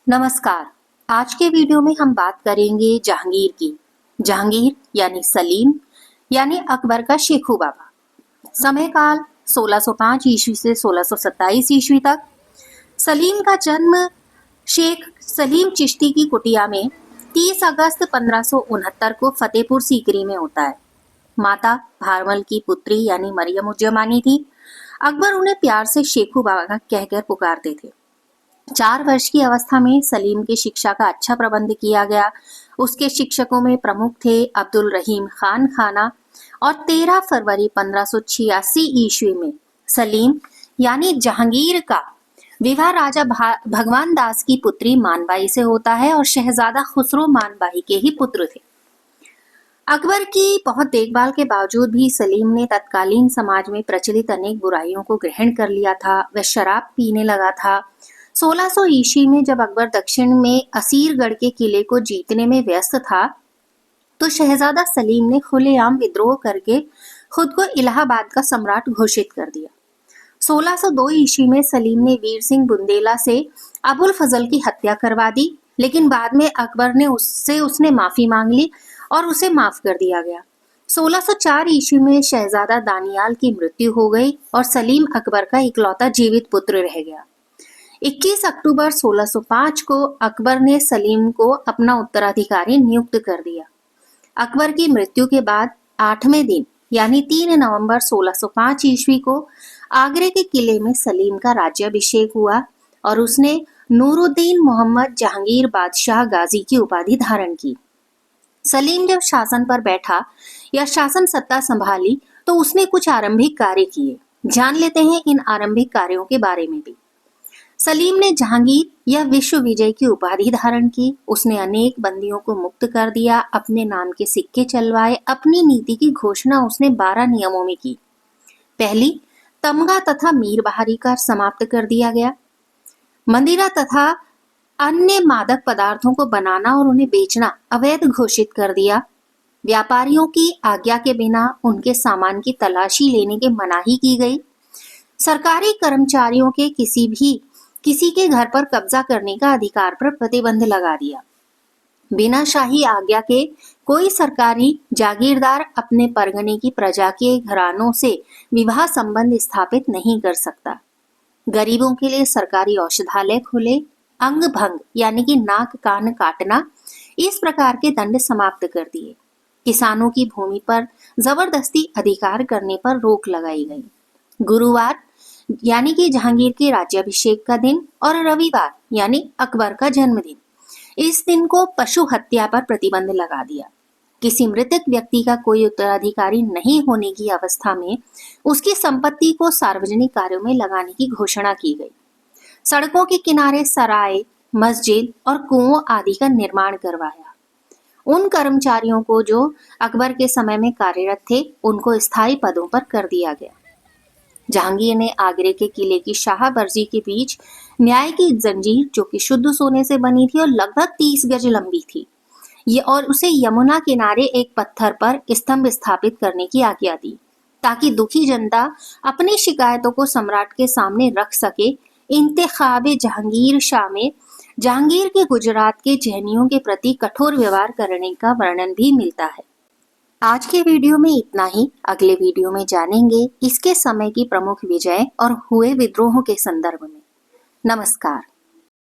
नमस्कार। आज के वीडियो में हम बात करेंगे जहांगीर की। जहांगीर यानी सलीम यानी अकबर का शेखू बाबा। समय काल 1605 ईस्वी से 1627 ईस्वी तक। सलीम का जन्म शेख सलीम चिश्ती की कुटिया में 30 अगस्त 1569 को फतेहपुर सीकरी में होता है। माता भारमल की पुत्री यानी मरियम उज्जमानी थी। अकबर उन्हें प्यार से शेखू बाबा कहकर पुकारते थे। 4 वर्ष की अवस्था में सलीम की शिक्षा का अच्छा प्रबंध किया गया। उसके शिक्षकों में प्रमुख थे अब्दुल रहीम खान खाना और 13 फरवरी 1586 ईस्वी में सलीम यानी जहांगीर का विवाह राजा भगवान दास की पुत्री मानबाई से होता है और शहजादा खुसरो मानबाई के ही पुत्र थे। अकबर की बहुत देखभाल के बावजूद भी सलीम ने तत्कालीन समाज में प्रचलित अनेक बुराइयों को ग्रहण कर लिया था। वह शराब पीने लगा था। 1600 ईस्वी में जब अकबर दक्षिण में असीरगढ़ के किले को जीतने में व्यस्त था, तो शहजादा सलीम ने खुलेआम विद्रोह करके खुद को इलाहाबाद का सम्राट घोषित कर दिया। 1602 ईस्वी में सलीम ने वीर सिंह बुंदेला से अबुल फजल की हत्या करवा दी, लेकिन बाद में अकबर ने उसने माफी मांग ली और उसे माफ कर दिया गया। 1604 ईस्वी में शहजादा दानियाल की मृत्यु हो गई और सलीम अकबर का इकलौता जीवित पुत्र रह गया। 21 अक्टूबर 1605 को अकबर ने सलीम को अपना उत्तराधिकारी नियुक्त कर दिया। अकबर की मृत्यु के बाद 8वें दिन यानी 3 नवंबर 1605 ईस्वी को आगरे के किले में सलीम का राज्याभिषेक हुआ और उसने नूरुद्दीन मोहम्मद जहांगीर बादशाह गाजी की उपाधि धारण की। सलीम जब शासन पर बैठा या शासन सत्ता संभाली तो उसने कुछ आरंभिक कार्य किए। जान लेते हैं इन आरंभिक कार्यों के बारे में भी। सलीम ने जहांगीर या विश्व विजय की उपाधि धारण की। उसने अनेक बंदियों को मुक्त कर दिया, अपने नाम के सिक्के चलवाए। अपनी नीति की घोषणा उसने 12 नियमों में की। पहली, तमगा तथा मीर बहारी कर समाप्त कर दिया गया। मंदिरा तथा अन्य मादक पदार्थों को बनाना और उन्हें बेचना अवैध घोषित कर दिया। व्यापारियों की आज्ञा के बिना उनके सामान की तलाशी लेने की मनाही की गई। सरकारी कर्मचारियों के किसी के घर पर कब्जा करने का अधिकार पर प्रतिबंध लगा दिया। बिना शाही आज्ञा के कोई सरकारी जागीरदार अपने परगने की प्रजा के घरानों से विवाह संबंध स्थापित नहीं कर सकता। गरीबों के लिए सरकारी औषधालय खुले। अंग भंग यानी कि नाक कान काटना, इस प्रकार के दंड समाप्त कर दिए। किसानों की भूमि पर जबरदस्ती अधिकार करने पर रोक लगाई गई। गुरुवार यानी कि जहांगीर के राज्याभिषेक का दिन और रविवार यानी अकबर का जन्मदिन, इस दिन को पशु हत्या पर प्रतिबंध लगा दिया। किसी मृतक व्यक्ति का कोई उत्तराधिकारी नहीं होने की अवस्था में उसकी संपत्ति को सार्वजनिक कार्यों में लगाने की घोषणा की गई। सड़कों के किनारे सराय, मस्जिद और कुओं आदि का निर्माण करवाया। उन कर्मचारियों को जो अकबर के समय में कार्यरत थे, उनको स्थायी पदों पर कर दिया गया। जहांगीर ने आगरे के किले की शाह बर्जी के बीच न्याय की जंजीर, जो कि शुद्ध सोने से बनी थी और लगभग 30 गज लंबी थी, और उसे यमुना किनारे एक पत्थर पर स्तंभ स्थापित करने की आज्ञा दी, ताकि दुखी जनता अपनी शिकायतों को सम्राट के सामने रख सके। इंतखाबे जहांगीर शाह में जहांगीर के गुजरात के जैनियों के प्रति कठोर व्यवहार करने का वर्णन भी मिलता है। आज के वीडियो में इतना ही। अगले वीडियो में जानेंगे इसके समय की प्रमुख विजय और हुए विद्रोहों के संदर्भ में। नमस्कार।